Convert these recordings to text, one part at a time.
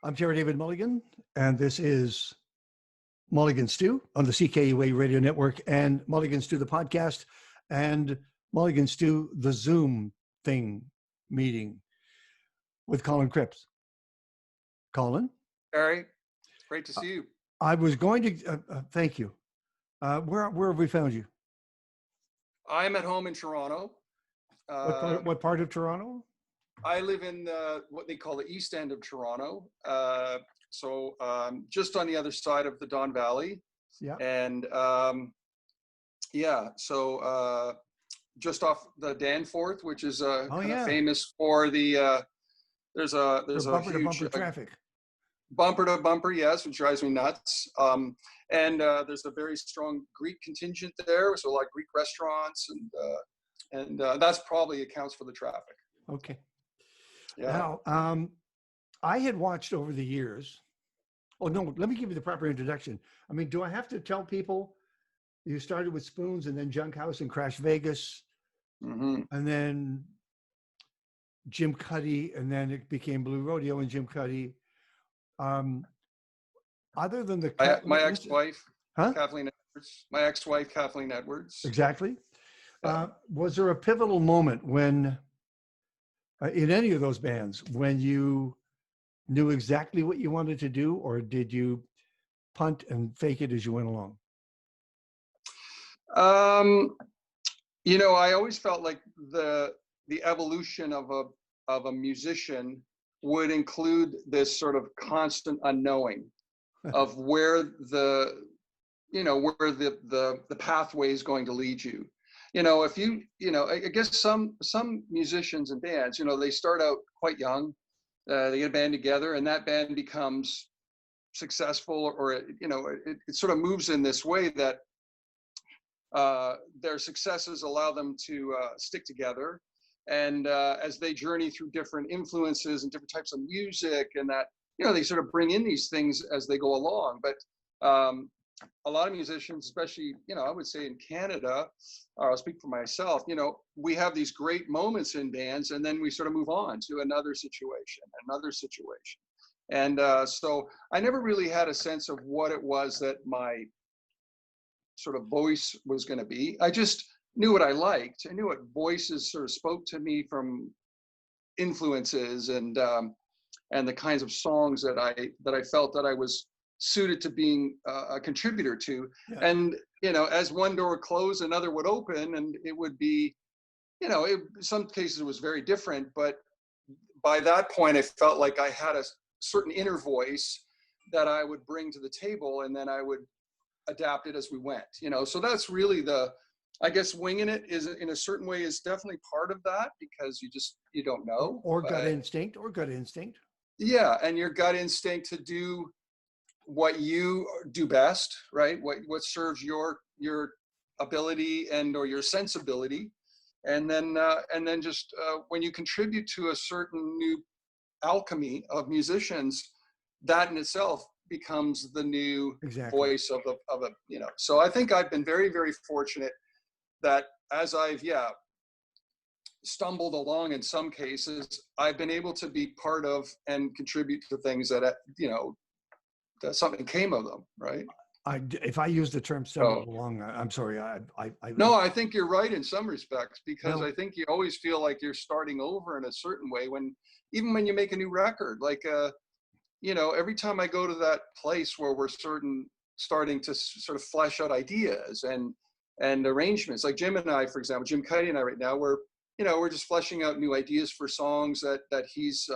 I'm Terry David Mulligan, and this is Mulligan Stew on the CKUA Radio Network, and Mulligan Stew, the podcast, and Mulligan Stew, the Zoom thing meeting with Colin Cripps. Colin? Terry, great to see you. I was going to, thank you. Where have we found you? I'm at home in Toronto. What part of Toronto? I live in what they call the east end of Toronto. So just on the other side of the Don Valley. Yeah. And so just off the Danforth, which is kind of famous for the, there's a bumper huge to bumper traffic. Bumper to bumper, yes, which drives me nuts. And there's a very strong Greek contingent there, so a lot of Greek restaurants, and that's probably accounts for the traffic. Okay. Yeah. Now, I had watched over the years. Oh no, let me give you the proper introduction. I mean, do I have to tell people you started with Spoons and then Junkhouse and Crash Vegas, Mm-hmm. and then Jim Cuddy, and then it became Blue Rodeo and Jim Cuddy. Other than the My ex-wife, huh? Kathleen Edwards. My ex-wife, Kathleen Edwards. Exactly. Was there a pivotal moment when, in any of those bands, when you knew exactly what you wanted to do, or did you punt and fake it as you went along? You know, I always felt like the evolution of a musician would include this sort of constant unknowing of where the pathway is going to lead you. You know, if I guess some musicians and bands, they start out quite young, they get a band together, and that band becomes successful, or it sort of moves in this way that their successes allow them to stick together. And as they journey through different influences and different types of music, and that, they sort of bring in these things as they go along. But a lot of musicians, especially, I would say in Canada, or I'll speak for myself, we have these great moments in bands, and then we sort of move on to another situation. And so I never really had a sense of what it was that my sort of voice was going to be. I just knew what I liked. I knew what voices sort of spoke to me from influences, and the kinds of songs that I felt that I was suited to being a contributor to. Yeah. And as one door closed, another would open, and it would be, in some cases it was very different, but by that point I felt like I had a certain inner voice that I would bring to the table, and then I would adapt it as we went. So that's really I guess winging it is, in a certain way, is definitely part of that, because you don't know. Or gut instinct. Yeah, and your gut instinct to do what you do best, right? What serves your ability or your sensibility, and then just when you contribute to a certain new alchemy of musicians, that in itself becomes the new voice of a. So I think I've been very, very fortunate that as I've stumbled along in some cases, I've been able to be part of and contribute to things that that something came of them, right? If I use the term stumbled along, I'm sorry. No, I think you're right in some respects, because I think you always feel like you're starting over in a certain way even when you make a new record. Like every time I go to that place where we're starting to sort of flesh out ideas and arrangements, like Jim and I, for example, Jim Cuddy and I right now, we're just fleshing out new ideas for songs that he's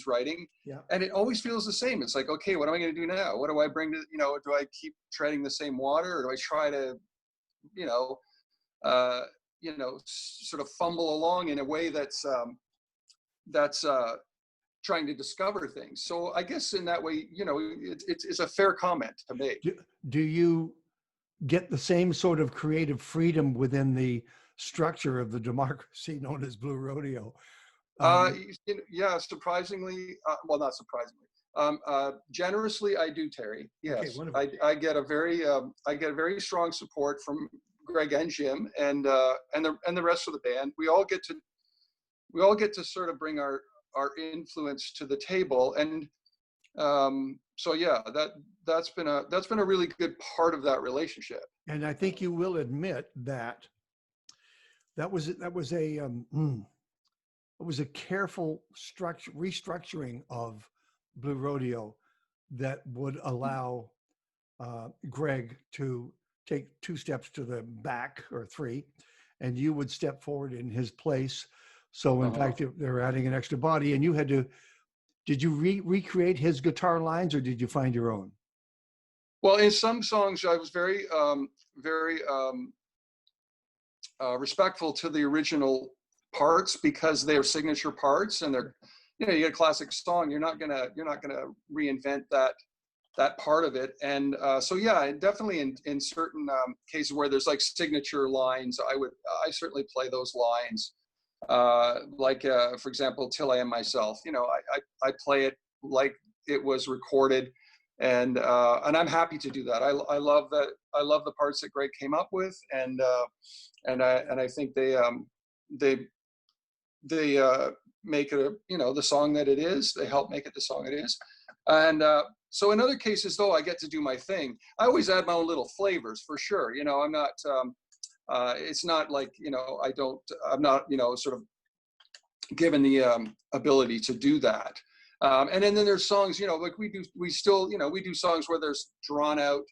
writing. Yeah. And it always feels the same. It's like, okay, what am I going to do now? What do I bring to, do I keep treading the same water, or do I try to, sort of fumble along in a way that's trying to discover things. So I guess in that way, it's a fair comment to make. Do you get the same sort of creative freedom within the structure of the democracy known as Blue Rodeo? Yeah, surprisingly, well, not surprisingly, generously, I do, Terry. Yes, okay, I get a very strong support from Greg and Jim and the rest of the band. We all get to sort of bring our influence to the table, and So yeah, that's been a really good part of that relationship. And I think you will admit that that was a careful restructuring of Blue Rodeo that would allow Greg to take 2 steps to the back, or 3, and you would step forward in his place. So in fact, they're adding an extra body, and you had to. Did you recreate his guitar lines, or did you find your own? Well, in some songs, I was very respectful to the original parts, because they're signature parts, and they're, you get a classic song, you're not gonna reinvent that part of it. And so yeah, definitely in certain cases where there's like signature lines, I certainly play those lines. For example, Till I Am Myself, I play it like it was recorded, and I'm happy to do that. I love that. I love the parts that Greg came up with, and I think they make it the song that it is. They help make it the song it is. And so in other cases, though, I get to do my thing. I always add my own little flavors, for sure. I'm not it's not like, I'm not, sort of given the ability to do that. And then there's songs, like we do songs where there's drawn out,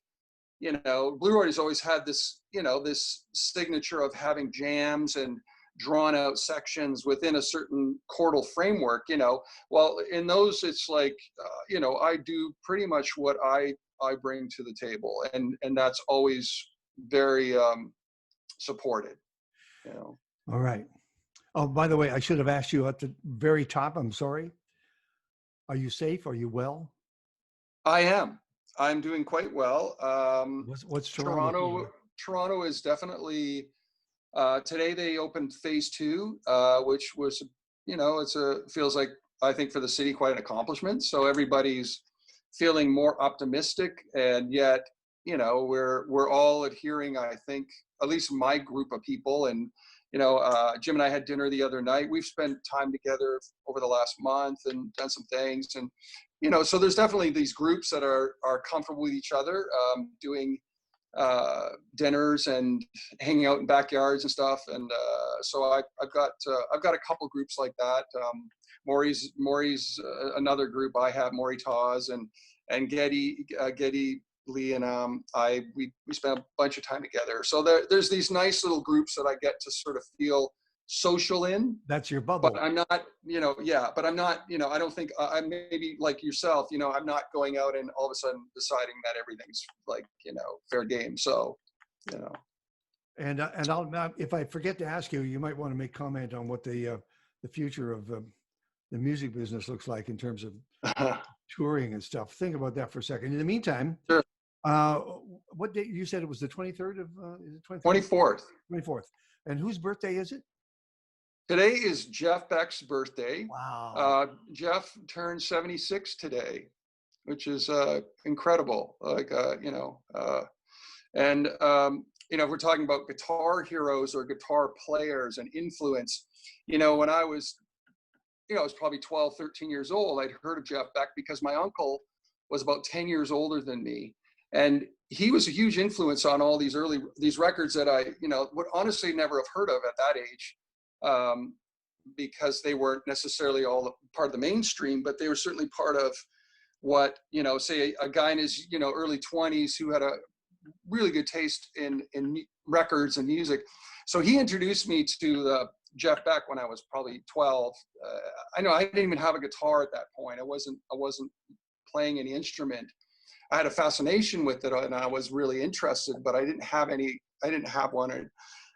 Blue Rodeo's always had this, this signature of having jams and drawn out sections within a certain chordal framework. Well, in those, it's like, I do pretty much what I bring to the table, and that's always very supported. All right. Oh, by the way, I should have asked you at the very top. I'm sorry. Are you safe? Are you well? I am. I'm doing quite well. What's Toronto? Toronto is definitely. Today they opened phase 2, which was, feels like, I think, for the city, quite an accomplishment. So everybody's feeling more optimistic, and yet, we're all adhering, I think, at least my group of people. And, Jim and I had dinner the other night. We've spent time together over the last month and done some things. And, so there's definitely these groups that are comfortable with each other, doing dinners and hanging out in backyards and stuff. And so I've got a couple groups like that. Maury's another group I have, Maury Tawes and Getty Lee, and we spent a bunch of time together. So there's these nice little groups that I get to sort of feel social in. That's your bubble. But I'm not, but I'm not, I don't think I maybe like yourself, I'm not going out and all of a sudden deciding that everything's like, fair game. So, And I'll now, if I forget to ask you, you might want to make comment on what the future of the music business looks like in terms of touring and stuff. Think about that for a second. In the meantime, sure. What date you said it was the 23rd of? Is it 24th? 24th. And whose birthday is it? Today is Jeff Beck's birthday. Wow. Jeff turned 76 today, which is incredible. Like, and if we're talking about guitar heroes or guitar players and influence, when I was, I was probably 12, 13 years old, I'd heard of Jeff Beck because my uncle was about 10 years older than me. And he was a huge influence on all these records that I, would honestly never have heard of at that age. Because they weren't necessarily all part of the mainstream, but they were certainly part of what, say a guy in his, early 20s who had a really good taste in records and music. So he introduced me to Jeff Beck when I was probably 12. I know I didn't even have a guitar at that point. I wasn't playing any instrument. I had a fascination with it, and I was really interested, but I didn't have one.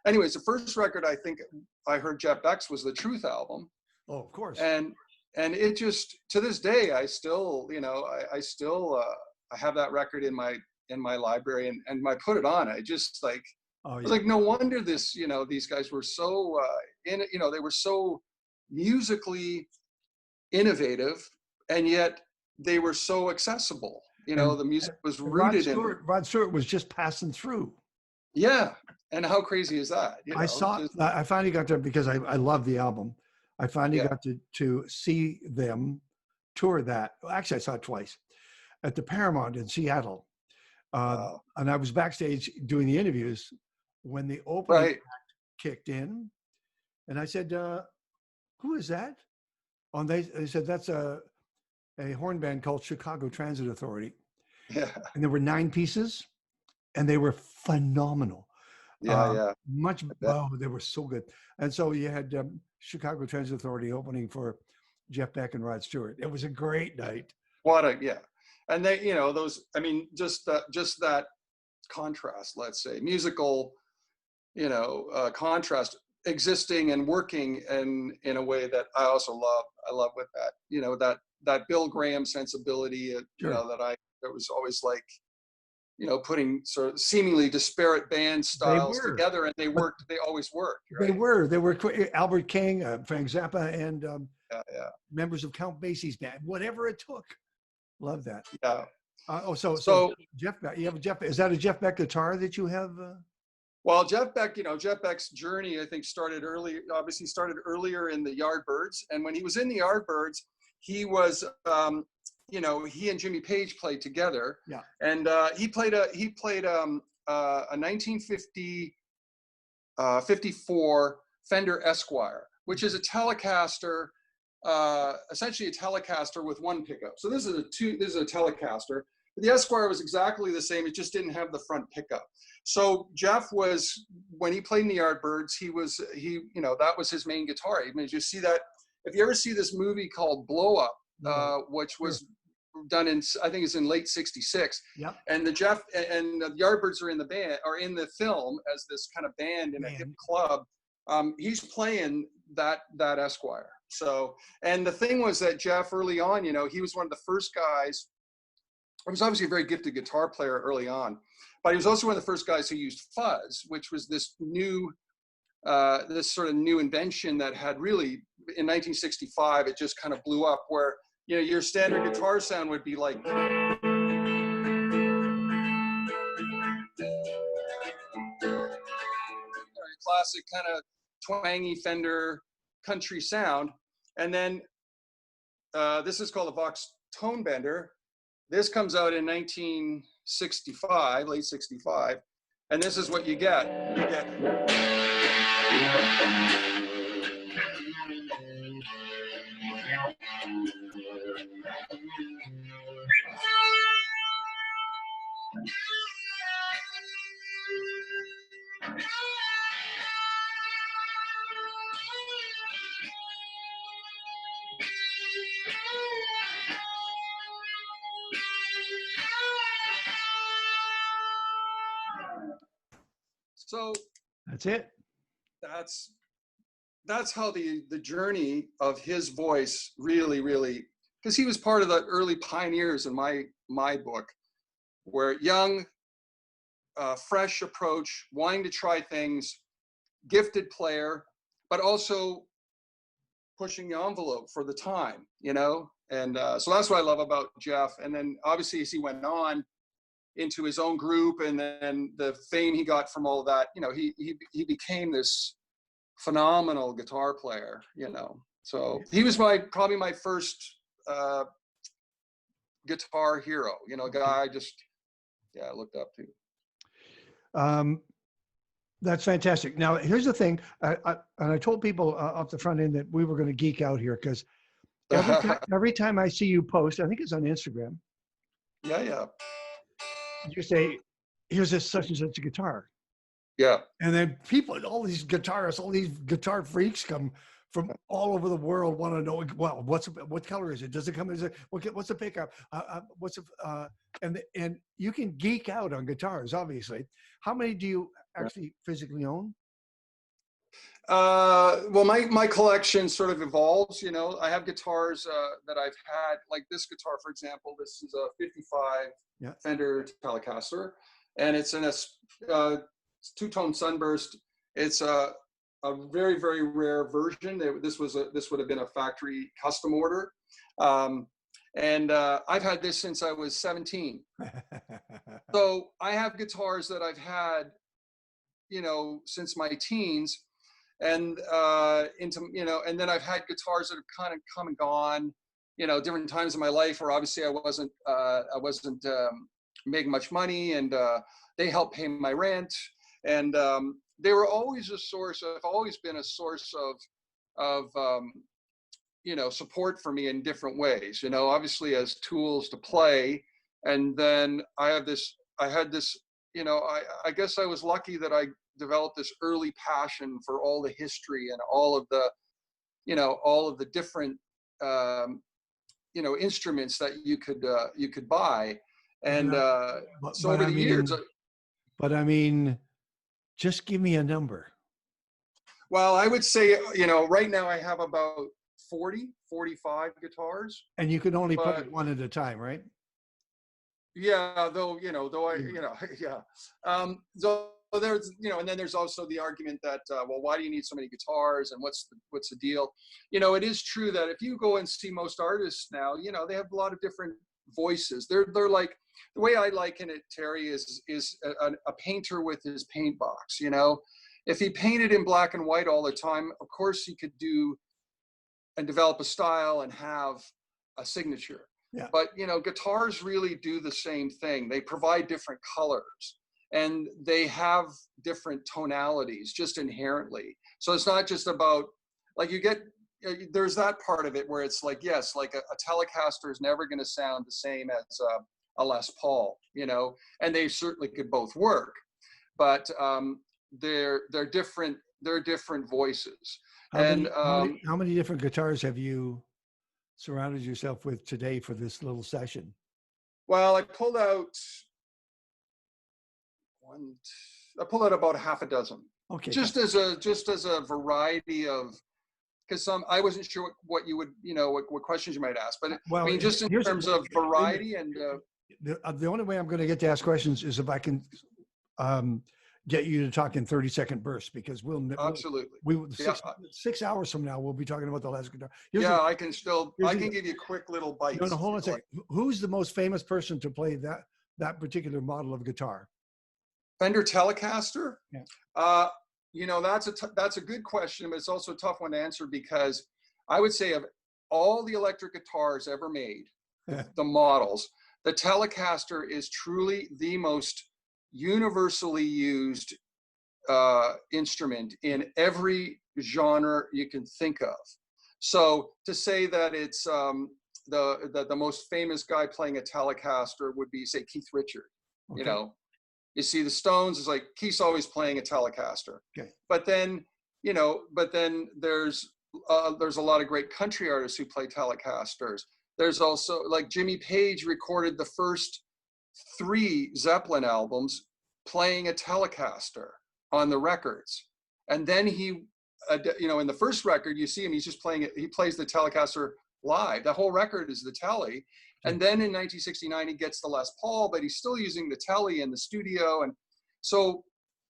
Anyways, the first record I think I heard Jeff Beck's was the Truth album. Oh, of course. And it just, to this day, I still, I have that record in my library, and I put it on. I just like, I was like, no wonder these guys were so, they were so musically innovative, and yet they were so accessible. The music was rooted in it. Rod Stewart was just passing through. Yeah. And how crazy is that? I finally got to, because I love the album. I finally got to see them tour that. Well, actually, I saw it twice at the Paramount in Seattle. Wow. And I was backstage doing the interviews when the opening Right. act kicked in. And I said, who is that? And they said, that's a horn band called Chicago Transit Authority. Yeah. And there were 9 pieces, and they were phenomenal. Yeah. They were so good. And so you had Chicago Transit Authority opening for Jeff Beck and Rod Stewart. It was a great night. And they, you know, those, I mean, just that contrast, let's say, musical, you know, contrast existing and working in a way that I also love. I love with that, you know, that Bill Graham sensibility, you know, that was always like, you know, putting sort of seemingly disparate band styles together, and they always worked. Right? They were Albert King, Frank Zappa, and members of Count Basie's band, whatever it took. Love that. Yeah. So Jeff Beck, you have a Jeff. Is that a Jeff Beck guitar that you have? Well, Jeff Beck, you know, Jeff Beck's journey, I think, started earlier in the Yardbirds. And when he was in the Yardbirds, he was, you know, he and Jimmy Page played together. Yeah. And he played a 1954 Fender Esquire, which is a Telecaster, essentially a Telecaster with 1 pickup. So this is a Telecaster. The Esquire was exactly the same. It just didn't have the front pickup. So Jeff was, when he played in the Yardbirds, he you know, that was his main guitar. I mean, you see that, if you ever see this movie called Blow Up, which was done in, I think it's in late '66. Yeah. And the Yardbirds are in the band, or in the film as this kind of band in a hip club. He's playing that Esquire. So, and the thing was that Jeff, early on, you know, he was one of the first guys. He was obviously a very gifted guitar player early on, but he was also one of the first guys who used fuzz, which was this sort of new invention that had really, in 1965, it just kind of blew up, where, you know, your standard guitar sound would be like, classic kind of twangy Fender country sound. And then this is called the Vox Tone Bender. This comes out in 1965, late 65, and this is what you get. You get So that's it. That's how the journey of his voice really, because he was part of the early pioneers in my book, where young, fresh approach, wanting to try things, gifted player, but also pushing the envelope for the time, you know? And so that's what I love about Jeff. And then obviously as he went on into his own group, and then the fame he got from all of that, you know, he became this phenomenal guitar player, you know. So he was probably my first guitar hero, you know, guy I just looked up to. That's fantastic. Now here's the thing, and I told people off the front end that we were going to geek out here, because every time I see you post, I think it's on Instagram. Yeah. You say, here's this such and such a guitar. Yeah. And then people, all these guitarists, all these guitar freaks come from all over the world, want to know, well, what color is it? Does it come as what's the pickup? And you can geek out on guitars, obviously. How many do you actually physically own? Well, my collection sort of evolves, you know. I have guitars that I've had, like this guitar, for example. This is a 55 Fender Telecaster, and it's in a two-tone sunburst. It's a very, very rare version. This would have been a factory custom order, and I've had this since I was 17. So I have guitars that I've had, you know, since my teens, and into, you know, and then I've had guitars that have kind of come and gone. different times in my life where obviously I wasn't making much money, and they helped pay my rent, and they were always a source. I've always been a source of support for me in different ways. Obviously as tools to play, and then I had this. I guess I was lucky that I developed this early passion for all the history and all of the different instruments that you could buy, and so over the years. But I mean, just give me a number. Well, I would say right now I have about 45 guitars, and you can only play one at a time, right? Yeah, yeah. So there's, and then there's also the argument that, well, why do you need so many guitars, and what's the deal? It is true that if you go and see most artists now, they have a lot of different voices. They're like, the way I liken it, Terry, is a painter with his paint box. If he painted in black and white all the time, of course he could do and develop a style and have a signature. Yeah. But guitars really do the same thing. They provide different colors, and they have different tonalities just inherently. So it's not just about, like, there's that part of it where it's like, yes, like a Telecaster is never going to sound the same as a Les Paul, and they certainly could both work, but they're different. They're different voices. How many different guitars have you surrounded yourself with today for this little session? Well, I pulled out about half a dozen. Okay. Just as a variety of, because I wasn't sure what you would, what questions you might ask, but I mean, just in terms of variety and. The only way I'm going to get to ask questions is if I can get you to talk in 30-second bursts, because absolutely. 6 hours from now we'll be talking about the last guitar. I can give you quick little bites. No, hold on a second. Who's the most famous person to play that particular model of guitar? Fender Telecaster. Yeah. That's a good question, but it's also a tough one to answer, because I would say of all the electric guitars ever made, the models, the Telecaster is truly the most universally used instrument in every genre you can think of. So to say that it's the most famous guy playing a Telecaster would be, say, Keith Richards. Okay. You see the Stones, is like Keith's always playing a Telecaster. Okay. But then there's a lot of great country artists who play Telecasters. There's also, like, Jimmy Page recorded the first 3 Zeppelin albums playing a Telecaster on the records. And then he, in the first record, you see him, he's just playing it. He plays the Telecaster live. The whole record is the Tele. And then in 1969, he gets the Les Paul, but he's still using the Tele in the studio. And so,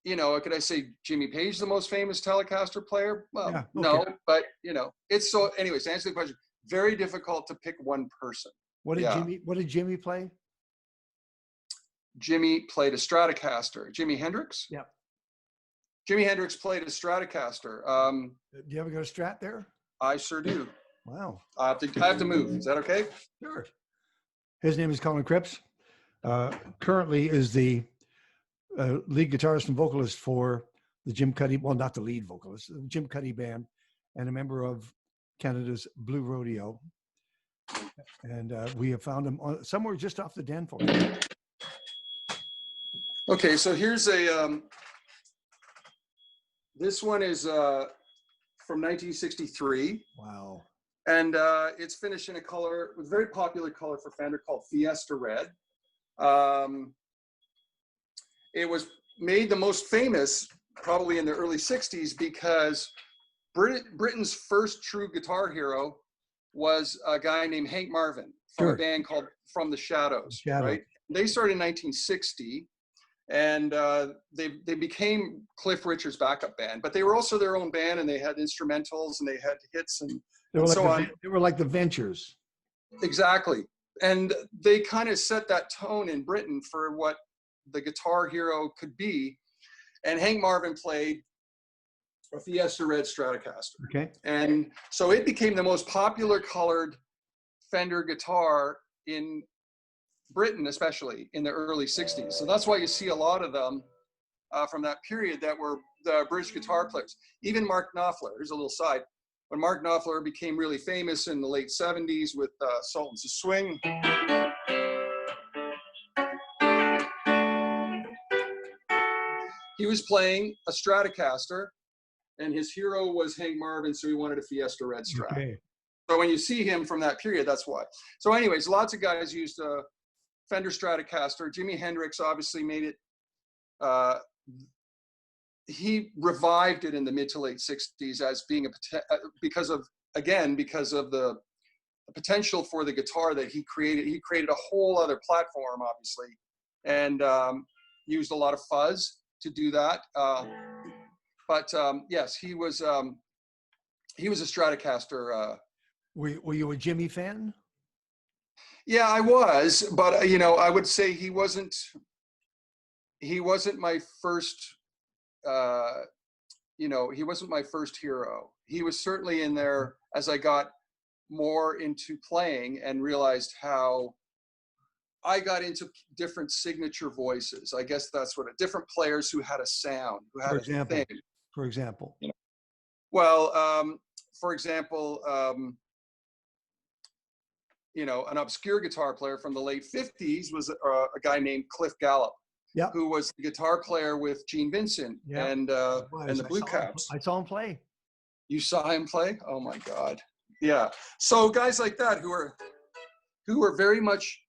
could I say Jimmy Page, the most famous Telecaster player? Well, yeah, okay. No, but it's so, anyways, to answer the question, very difficult to pick one person. What did Jimmy play? Jimmy played a Stratocaster. Jimi Hendrix? Yeah. Jimi Hendrix played a Stratocaster. Do you ever go to Strat there? I sure do. Wow. I have to move. Is that okay? Sure. His name is Colin Cripps. Currently is the lead guitarist and vocalist for the Jim Cuddy, well, not the lead vocalist, the Jim Cuddy band, and a member of Canada's Blue Rodeo. And we have found him somewhere just off the Danforth. Okay, so here's this one is from 1963. Wow. And it's finished in a color, a very popular color for Fender called Fiesta Red. It was made the most famous probably in the early 60s because Britain's first true guitar hero was a guy named Hank Marvin from a band called From the Shadows. Right? They started in 1960, and they became Cliff Richard's backup band, but they were also their own band, and they had instrumentals and they had hits and so on. They were like the Ventures. Exactly. And they kind of set that tone in Britain for what the guitar hero could be. And Hank Marvin played a Fiesta Red Stratocaster. Okay. And so it became the most popular colored Fender guitar in Britain, especially in the early 60s. So that's why you see a lot of them from that period that were the British guitar players. Even Mark Knopfler, here's a little side. When Mark Knopfler became really famous in the late 70s with Sultans of Swing, he was playing a Stratocaster, and his hero was Hank Marvin, so he wanted a Fiesta Red Strat. Okay. So when you see him from that period, that's why. So anyways, lots of guys used a Fender Stratocaster. Jimi Hendrix obviously made it. He revived it in the mid to late 60s as being because of the potential for the guitar that he created. He created a whole other platform, obviously, and used a lot of fuzz to do that. But yes, he was a Stratocaster. Were you a Jimi fan? Yeah, I was, but I would say he wasn't my first. He wasn't my first hero. He was certainly in there as I got more into playing and realized how I got into different signature voices. I guess that's what different players who had a sound, who had a thing. For example. Well, for example, an obscure guitar player from the late 50s was a guy named Cliff Gallup. Yeah. Who was the guitar player with Gene Vincent and the Blue Caps. I saw him play. You saw him play? Oh my God. Yeah. So guys like that who were very much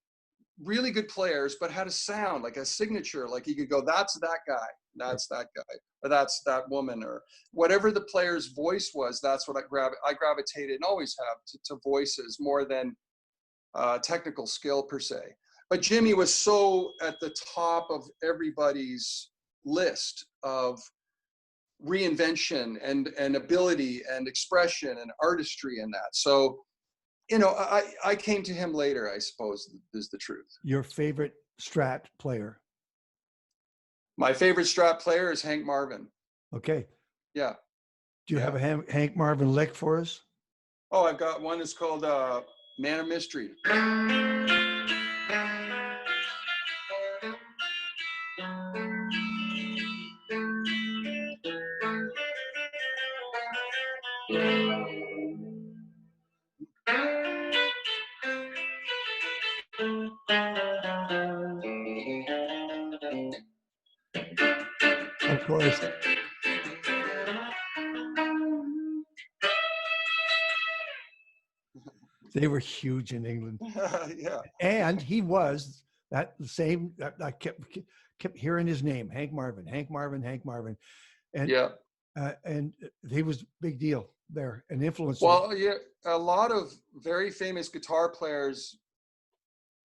really good players, but had a sound, like a signature, like you could go, that's that guy, that's that guy, or that's that woman, or whatever the player's voice was, that's what I gravitated and always have to voices more than technical skill per se. But Jimi was so at the top of everybody's list of reinvention and ability and expression and artistry in that. So, I came to him later, I suppose, is the truth. Your favorite Strat player? My favorite Strat player is Hank Marvin. Okay. Yeah. Do you have a Hank Marvin lick for us? Oh, I've got one that's called Man of Mystery. Of course. They were huge in England. Yeah. And he was that same, I kept hearing his name, Hank Marvin. And yeah. And he was a big deal there, an influence. Well, yeah, a lot of very famous guitar players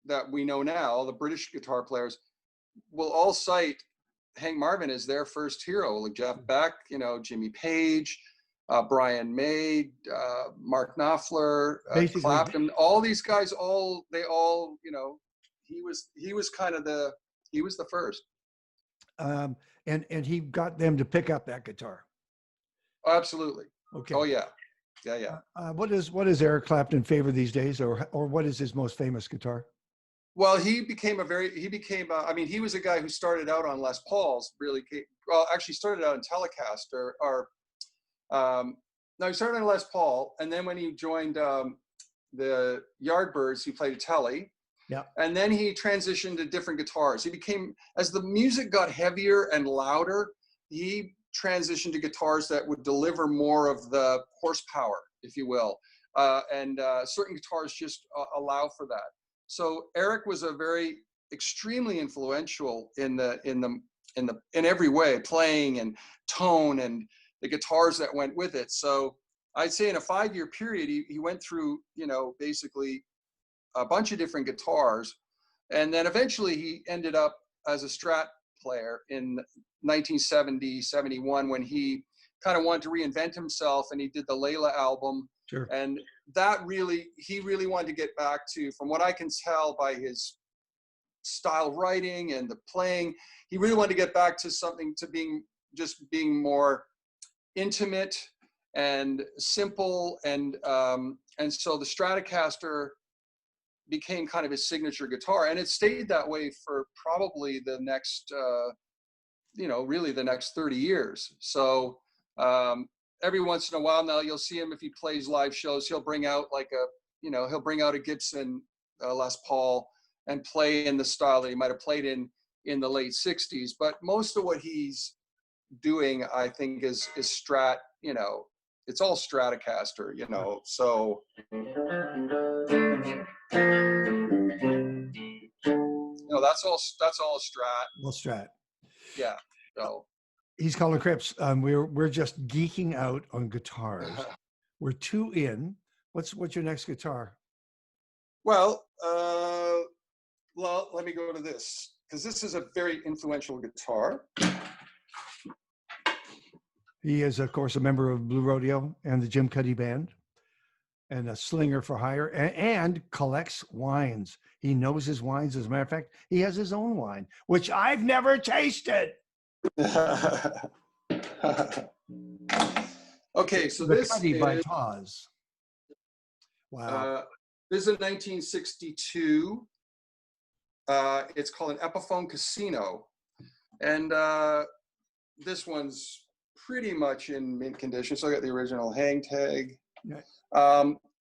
that we know now, the British guitar players, will all cite Hank Marvin as their first hero, like Jeff Beck, Jimmy Page, Brian May, Mark Knopfler, Clapton, all these guys, he was kind of he was the first. And he got them to pick up that guitar. Absolutely. Okay. Oh yeah. Yeah. What is Eric Clapton favor these days, or what is his most famous guitar? Well, he was a guy who started out on Les Pauls, actually started out in Telecaster, he started on Les Paul, and then when he joined the Yardbirds, he played a Tele. Yeah. And then he transitioned to different guitars. As the music got heavier and louder, he transitioned to guitars that would deliver more of the horsepower, if you will. And certain guitars just allow for that. So Eric was extremely influential in every way, playing and tone and the guitars that went with it. So I'd say in a 5-year period, he went through, basically a bunch of different guitars. And then eventually he ended up as a Strat player in 1970, 71, when he kind of wanted to reinvent himself, and he did the Layla album. Sure. And he really wanted to get back to, from what I can tell by his style writing and the playing, he really wanted to get back to something, to being more intimate and simple. And so the Stratocaster became kind of his signature guitar, and it stayed that way for probably the next, really the next 30 years. So every once in a while now, you'll see him if he plays live shows. He'll bring out he'll bring out a Gibson Les Paul and play in the style that he might have played in the late 60s. But most of what he's doing, I think, is Strat. It's all Stratocaster. So. That's all a Strat. Well, Strat. Yeah. So he's Colin Cripps. We're just geeking out on guitars. We're 2 in. What's your next guitar? Well, let me go to this, because this is a very influential guitar. He is, of course, a member of Blue Rodeo and the Jim Cuddy Band, and a slinger for hire, and collects wines. He knows his wines. As a matter of fact, he has his own wine, which I've never tasted. Okay, so the this Cuddy is by Taz. Wow. This is a 1962. It's called an Epiphone Casino, and this one's pretty much in mint condition. So I got the original hang tag. Yeah.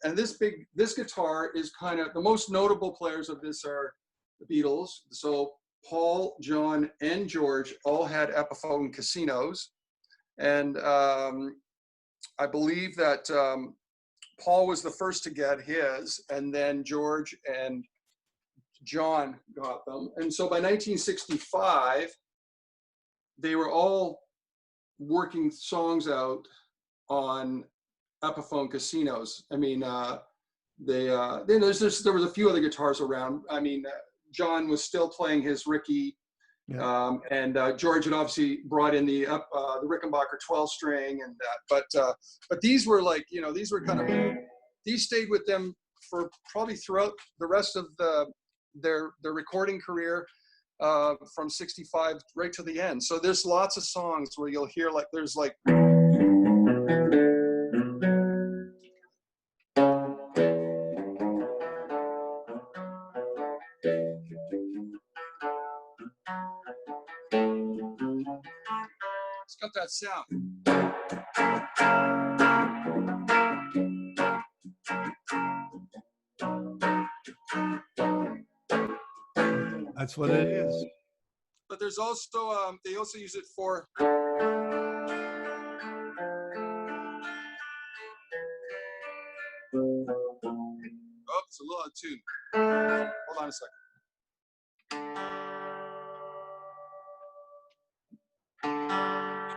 And this guitar is kind of, the most notable players of this are the Beatles. So Paul, John, and George all had Epiphone Casinos. And I believe that Paul was the first to get his, and then George and John got them. And so by 1965, they were all working songs out on Epiphone Casinos. I mean, then there was a few other guitars around. I mean, John was still playing his Ricky, Yeah. and George had obviously brought in the Rickenbacker 12-string and that. But these were like, these were these stayed with them for probably throughout the rest of their recording career, from 65 right to the end. So there's lots of songs where you'll hear there's like. It's got that sound. That's what it is. But there's also, they also use it for. Oh, it's a little out of tune. Hold on a second.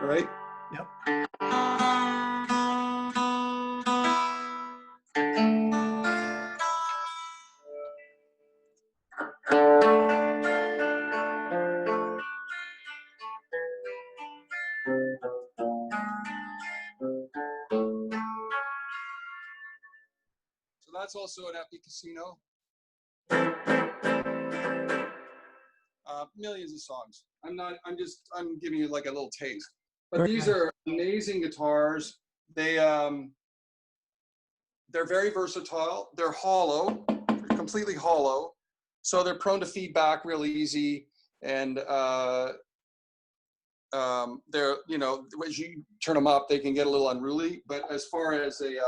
All right. Yep. So that's also an Epiphone Casino. Millions of songs. I'm giving you like a little taste. But Very these nice. are amazing guitars. They're very versatile. They're hollow, completely hollow. So they're prone to feedback real easy. And they're, as you turn them up, they can get a little unruly. But as far as a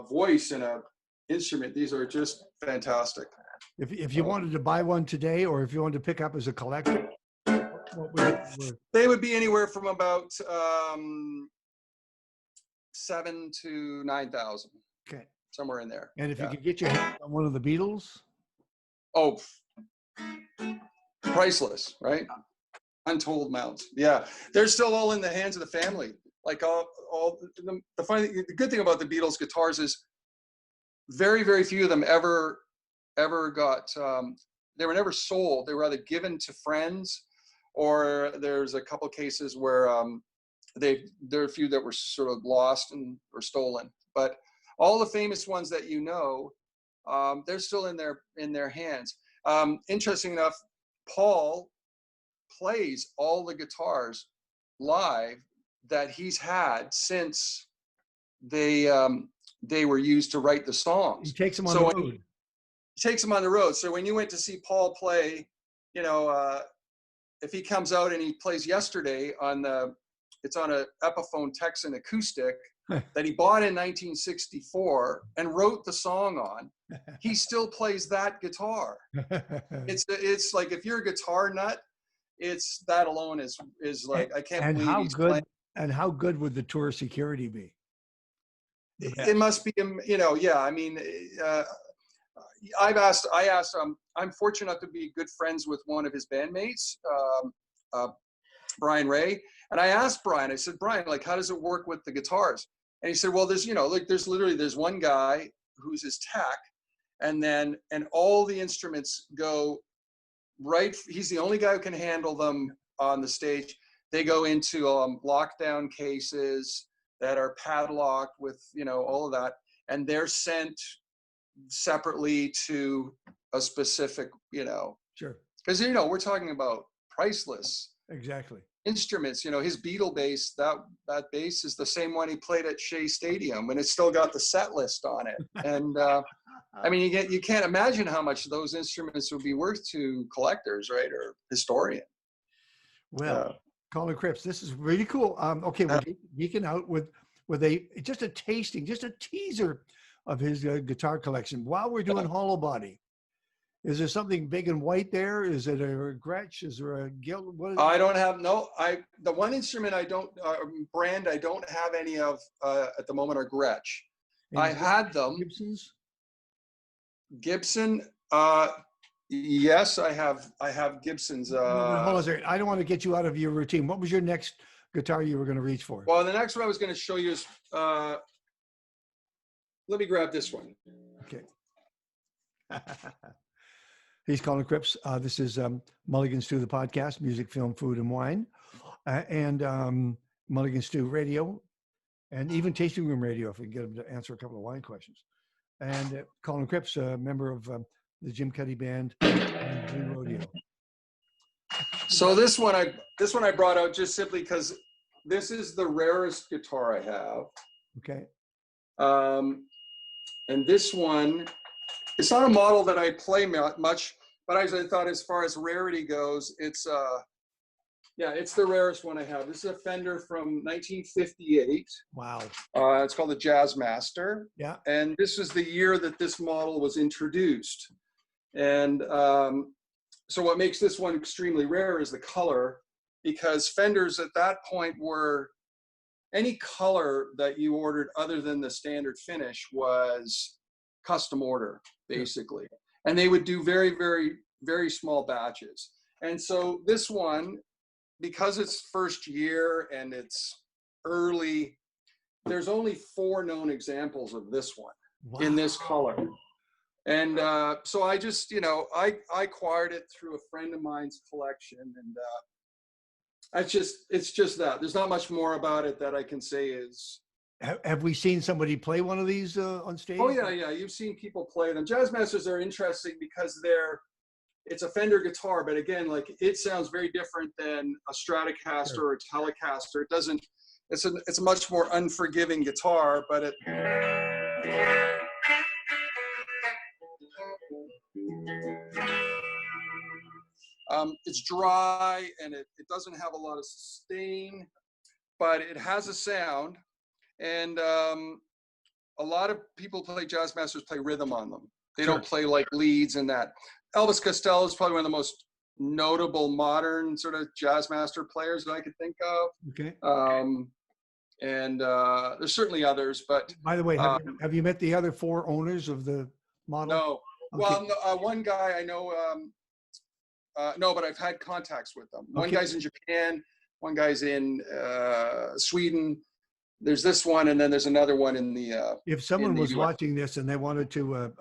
voice and a instrument, these are just fantastic. If you wanted to buy one today, or if you wanted to pick up as a collector, what would it be worth? They would be anywhere from about 7,000 to 9,000. Okay. Somewhere in there. And if you could get your hands on one of the Beatles? Oh, priceless, right? Untold amounts. Yeah, they're still all in the hands of the family. Like the good thing about the Beatles guitars is very, very few of them ever got. They were never sold. They were either given to friends, or there's a couple cases where there are a few that were sort of lost or stolen. But all the famous ones that they're still in their hands. Interesting enough, Paul plays all the guitars live that he's had since they were used to write the songs. He takes them on So the road. takes him on the road. So when you went to see Paul play, you know, if he comes out and he plays Yesterday it's on a Epiphone Texan acoustic that he bought in 1964 and wrote the song on, he still plays that guitar. It's like, if you're a guitar nut, it's that alone is like, I can't believe he's playing. And how good would the tour security be? It must be, you know, yeah. I mean, I asked, I'm fortunate enough to be good friends with one of his bandmates, Brian Ray. And I asked Brian, I said, Brian, like, how does it work with the guitars? And he said, well, there's, you know, like, there's one guy who's his tech, and all the instruments go right. He's the only guy who can handle them on the stage. They go into lockdown cases that are padlocked with, you know, all of that. And they're sent separately to a specific, you know. Sure. Because, you know, we're talking about priceless. Exactly. Instruments, you know, his Beatle bass, that bass is the same one he played at Shea Stadium, and it's still got the set list on it. And I mean, you can't imagine how much those instruments would be worth to collectors, right, or historians. Well, Colin Cripps, this is really cool. Okay, we're geeking out with just a tasting, just a teaser of his guitar collection while we're doing Hollow Body. Is there something big and white there? Is it a Gretsch? Is there a Gill? I don't have the one instrument brand I don't have any of at the moment are Gretsch. I had them. Gibson. Yes, I have Gibsons. Hold on a second. I don't want to get you out of your routine. What was your next guitar you were going to reach for? Well, the next one I was going to show you is. Let me grab this one. Okay. He's Colin Cripps. This is Mulligan Stew, the podcast, music, film, food, and wine, and Mulligan Stew Radio, and even Tasting Room Radio, if we can get him to answer a couple of wine questions. And Colin Cripps, a member of the Jim Cuddy Band and Rodeo. So this one I brought out just simply because this is the rarest guitar I have. Okay. And this one, it's not a model that I play much, but as I thought, as far as rarity goes, it's the rarest one I have. This is a Fender from 1958. Wow. It's called the Jazzmaster. Yeah. And this is the year that this model was introduced. And so what makes this one extremely rare is the color, because Fenders at that point were, any color that you ordered other than the standard finish was custom order, basically. And they would do very, very, very small batches. And so this one, because it's first year and it's early, there's only 4 known examples of this one in this color. And so I just, you know, I acquired it through a friend of mine's collection, and it's just that. There's not much more about it that I can say is. Have we seen somebody play one of these on stage? Oh yeah. You've seen people play them. Jazzmasters are interesting because it's a Fender guitar, but again, like, it sounds very different than a Stratocaster or a Telecaster. It doesn't. It's a much more unforgiving guitar, but it. It's dry and it doesn't have a lot of sustain, but it has a sound. And a lot of people play Jazzmasters play rhythm on them. They don't play like leads and that. Elvis Costello is probably one of the most notable modern sort of Jazzmaster players that I could think of. Okay. And there's certainly others, but. By the way, have you met the other 4 owners of the model? No. Okay. Well, one guy I know, no, but I've had contacts with them. One guy's in Japan, one guy's in Sweden. There's this one, and then there's another one in the. If someone was watching this and they wanted to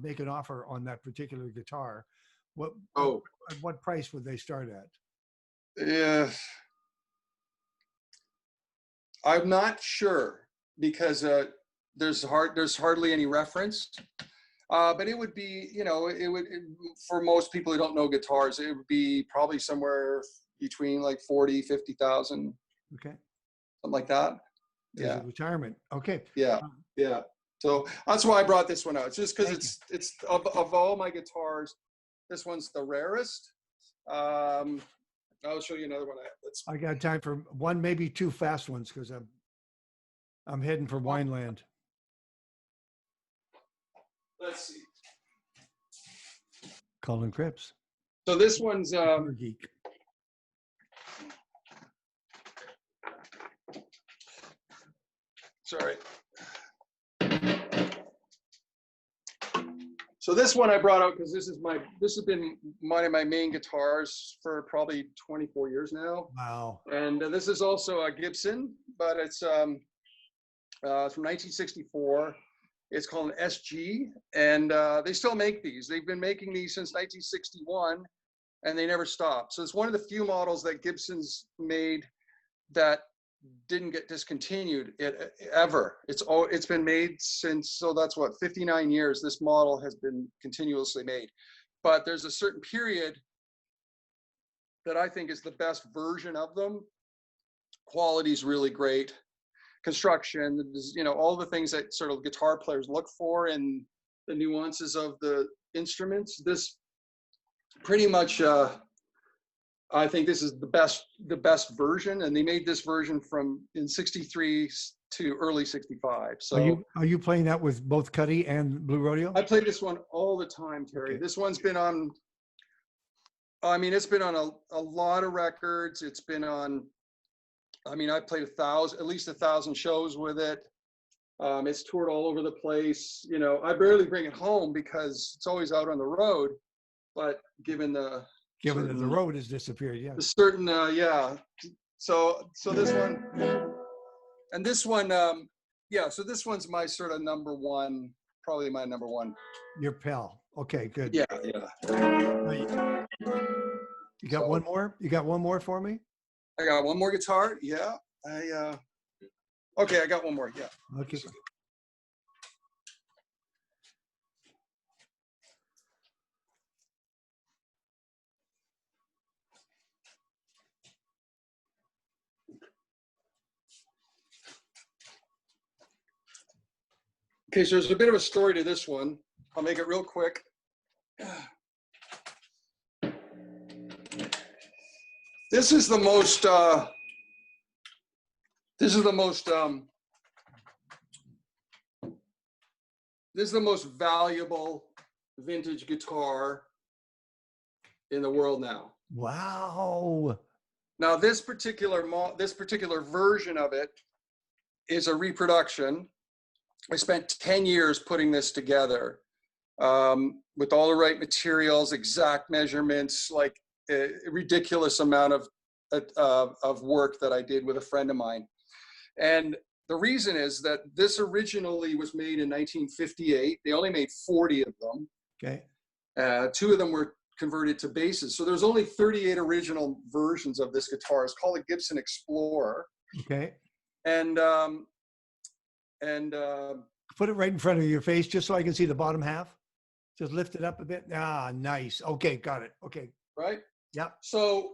make an offer on that particular guitar, what price would they start at? Yeah, I'm not sure, because there's hardly any reference. But it would be, you know, for most people who don't know guitars, it would be probably somewhere between like 40, 50,000. Okay. Something like that. There's a retirement. Okay. Yeah. Yeah. So that's why I brought this one out. It's just because it's of all my guitars, this one's the rarest. I'll show you another one. I got time for one, maybe two fast ones because I'm heading for Wineland. Let's see. Colin Cripps. So this one's geek. Sorry. So this one I brought out because this has been one of my main guitars for probably 24 years now. Wow. And this is also a Gibson, but it's from 1964. It's called an SG, and they still make these. They've been making these since 1961, and they never stopped. So it's one of the few models that Gibson's made that didn't get discontinued ever. It's been made since, so that's what, 59 years this model has been continuously made. But there's a certain period that I think is the best version of them. Quality's really great. Construction, you know, all the things that sort of guitar players look for in the nuances of the instruments. This pretty much I think this is the best version, and they made this version in 63 to early 65. So are you playing that with both Cuddy and Blue Rodeo? I play this one all the time, Terry. Okay. This one's been on, I mean, it's been on a lot of records. It's been on, I mean, I played at least 1,000 shows with it. It's toured all over the place. You know, I barely bring it home because it's always out on the road, but given that the road has disappeared, yeah. So this one, and this one, so this one's my sort of number one, probably my number one. Your pal. Okay, good. Yeah. You got one more? You got one more for me? I got one more guitar. Yeah. Okay, I got one more. Yeah. Okay. Okay, so there's a bit of a story to this one. I'll make it real quick. This is the most valuable vintage guitar in the world now. Wow. Now this particular version of it is a reproduction. I spent 10 years putting this together with all the right materials, exact measurements, like a ridiculous amount of work that I did with a friend of mine. And the reason is that this originally was made in 1958. They only made 40 of them. Okay. 2 of them were converted to basses. So there's only 38 original versions of this guitar. It's called a Gibson Explorer. Okay. And put it right in front of your face just so I can see the bottom half. Just lift it up a bit. Ah, nice. Okay, got it. Okay. Right? Yeah. So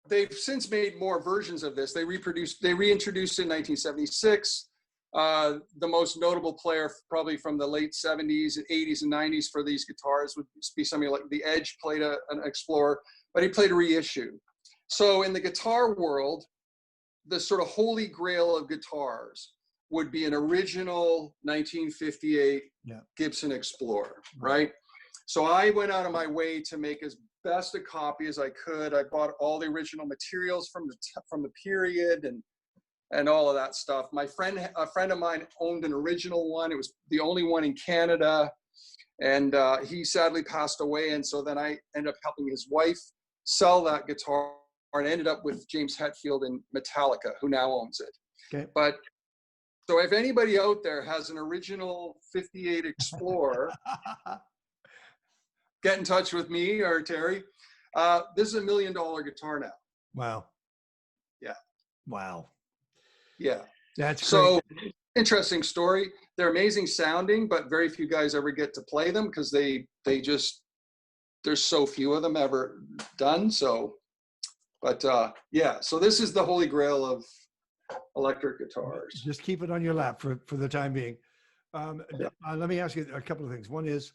they've since made more versions of this. They reintroduced it in 1976. The most notable player probably from the late 70s and 80s and 90s for these guitars would be somebody like The Edge played an Explorer, but he played a reissue. So in the guitar world, the sort of holy grail of guitars would be an original 1958 Gibson Explorer, right? So I went out of my way to make as best a copy as I could. I bought all the original materials from the period and all of that stuff. A friend of mine owned an original one. It was the only one in Canada, and he sadly passed away. And so then I ended up helping his wife sell that guitar, and ended up with James Hetfield in Metallica, who now owns it. Okay. But so if anybody out there has an original 58 Explorer, get in touch with me or Terry. This is $1 million guitar now. Wow. Yeah. Wow. Yeah. That's so great. Interesting story. They're amazing sounding, but very few guys ever get to play them because there's so few of them ever done. So, but so this is the holy grail of electric guitars. Just keep it on your lap for the time being. Yeah. Let me ask you a couple of things. One is,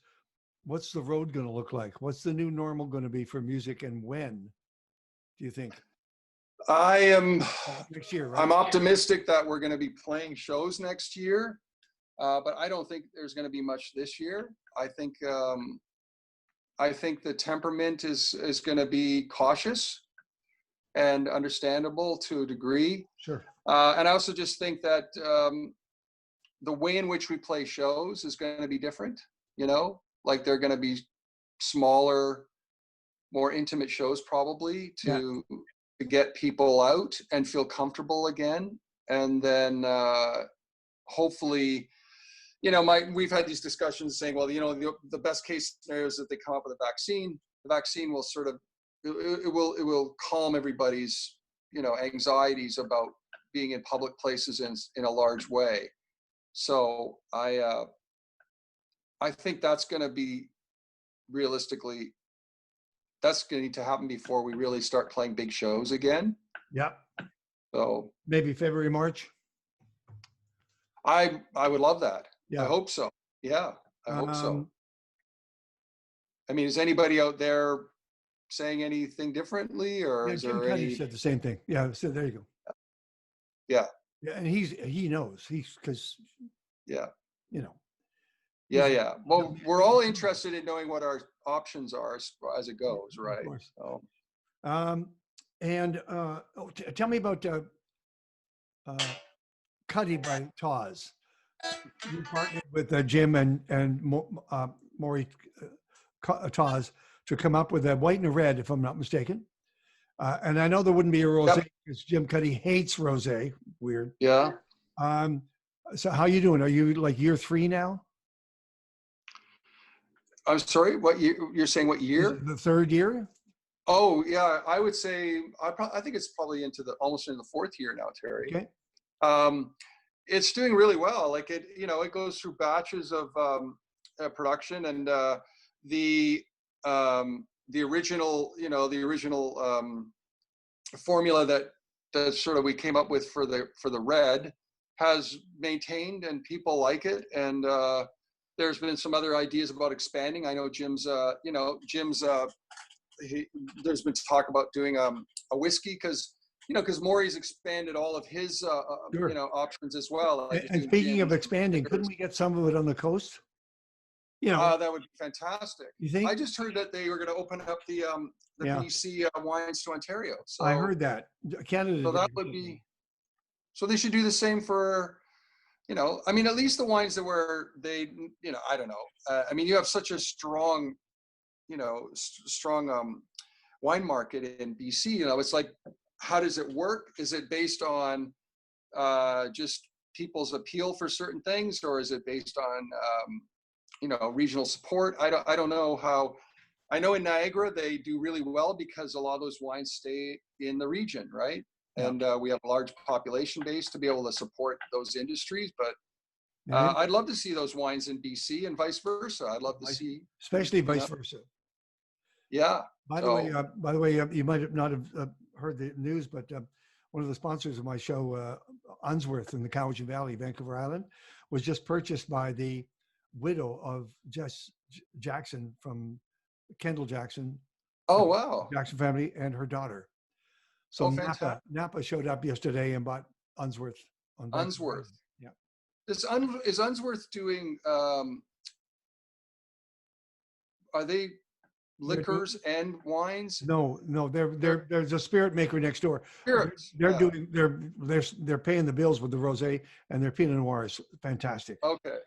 what's the road going to look like? What's the new normal going to be for music, and when do you think? I am. Next year, right? I'm optimistic that we're going to be playing shows next year, but I don't think there's going to be much this year. I think the temperament is going to be cautious and understandable to a degree. Sure. And I also just think that the way in which we play shows is going to be different. You know, like they're going to be smaller, more intimate shows probably to get people out and feel comfortable again. And then hopefully, you know, we've had these discussions saying, well, you know, the best case scenario is that they come up with a vaccine. The vaccine will sort of, it will calm everybody's, you know, anxieties about being in public places in a large way. So I think that's going to be realistically, that's going to need to happen before we really start playing big shows again. Yeah. So maybe February, March. I would love that. Yeah. I hope so. Yeah, I hope so. I mean, is anybody out there saying anything differently, or is Jim there Cuddy any? said the same thing. Yeah. So there you go. Yeah. Yeah, and he knows because Yeah. you know. Yeah. Well, we're all interested in knowing what our options are as it goes, right? Of course. So. Tell me about Cuddy by Taz. You partnered with Jim and Maury Taz to come up with a white and a red, if I'm not mistaken. And I know there wouldn't be a rosé because Jim Cuddy hates rosé. Weird. Yeah. So how you doing? Are you like year 3 now? I'm sorry. What year? You're saying what year? The 3rd year. Oh yeah, I would say I think it's probably almost into the 4th year now, Terry. Okay. It's doing really well. Like it, you know, it goes through batches of production, and the original, you know, the original formula that sort of we came up with for the red has maintained, and people like it. And there's been some other ideas about expanding. I know Jim's there's been talk about doing a whiskey because Maury's expanded all of his Sure. options as well. Like And speaking of expanding, couldn't we get some of it on the coast? You know, that would be fantastic. You think? I just heard that they were going to open up the BC wines to Ontario. So I heard that Canada. So that would be. So they should do the same for, I mean, at least the wines that were I don't know. I mean, you have such a strong, wine market in BC. It's like, how does it work? Is it based on just people's appeal for certain things, or is it based on regional support? I don't know how. I know in Niagara they do really well because a lot of those wines stay in the region, right? Yeah. And we have a large population base to be able to support those industries. But I'd love to see those wines in BC and vice versa. I'd love to see, especially vice versa. Yeah. By the way, you might not have heard the news, but one of the sponsors of my show, Unsworth in the Cowichan Valley, Vancouver Island, was just purchased by the widow of Jess Jackson from Kendall Jackson. Oh, wow. Jackson family and her daughter. So Napa showed up yesterday and bought Unsworth. Unsworth. Yeah. Is Unsworth doing, are they liquors and wines? No, there's a spirit maker next door. Spirits. They're paying the bills with the rosé, and their Pinot Noir is fantastic. Okay.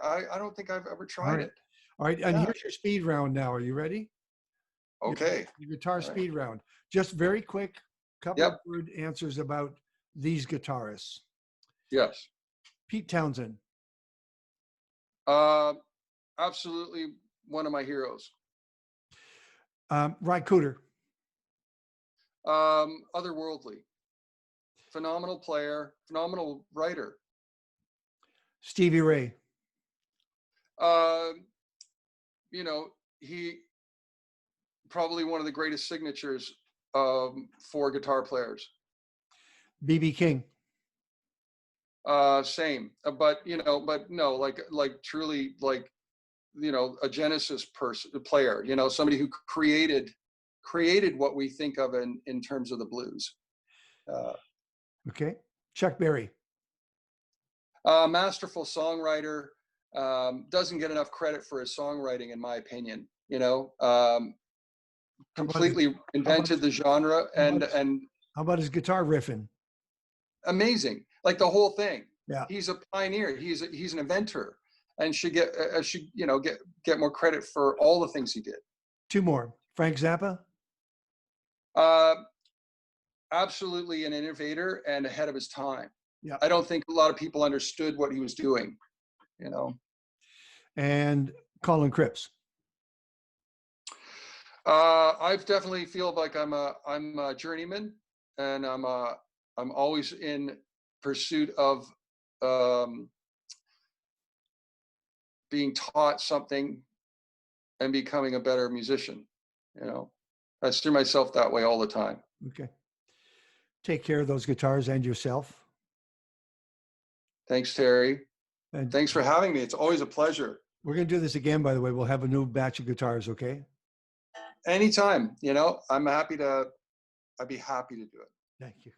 I don't think I've ever tried it. All right, and here's your speed round now. Are you ready? Okay. Your guitar speed round. Just very quick, couple of word answers about these guitarists. Yes. Pete Townsend. Absolutely one of my heroes. Ry Cooder. Otherworldly. Phenomenal player, phenomenal writer. Stevie Ray. He probably one of the greatest signatures for guitar players. B.B. King. Same. But but no, like truly, like, a Genesis player, somebody who created what we think of in terms of the blues. Okay. Chuck Berry. Masterful songwriter, doesn't get enough credit for his songwriting, in my opinion. Completely invented the genre, and how about his guitar riffing? Amazing, like the whole thing. Yeah, he's a pioneer. He's an inventor, and should get more credit for all the things he did. Two more. Frank Zappa. Absolutely an innovator and ahead of his time. Yeah, I don't think a lot of people understood what he was doing. And Colin Cripps. I definitely feel like I'm a journeyman, and I'm always in pursuit of being taught something and becoming a better musician. I steer myself that way all the time. Okay. Take care of those guitars and yourself. Thanks, Terry. And thanks for having me. It's always a pleasure. We're going to do this again, by the way. We'll have a new batch of guitars, okay? Anytime. I'd be happy to do it. Thank you.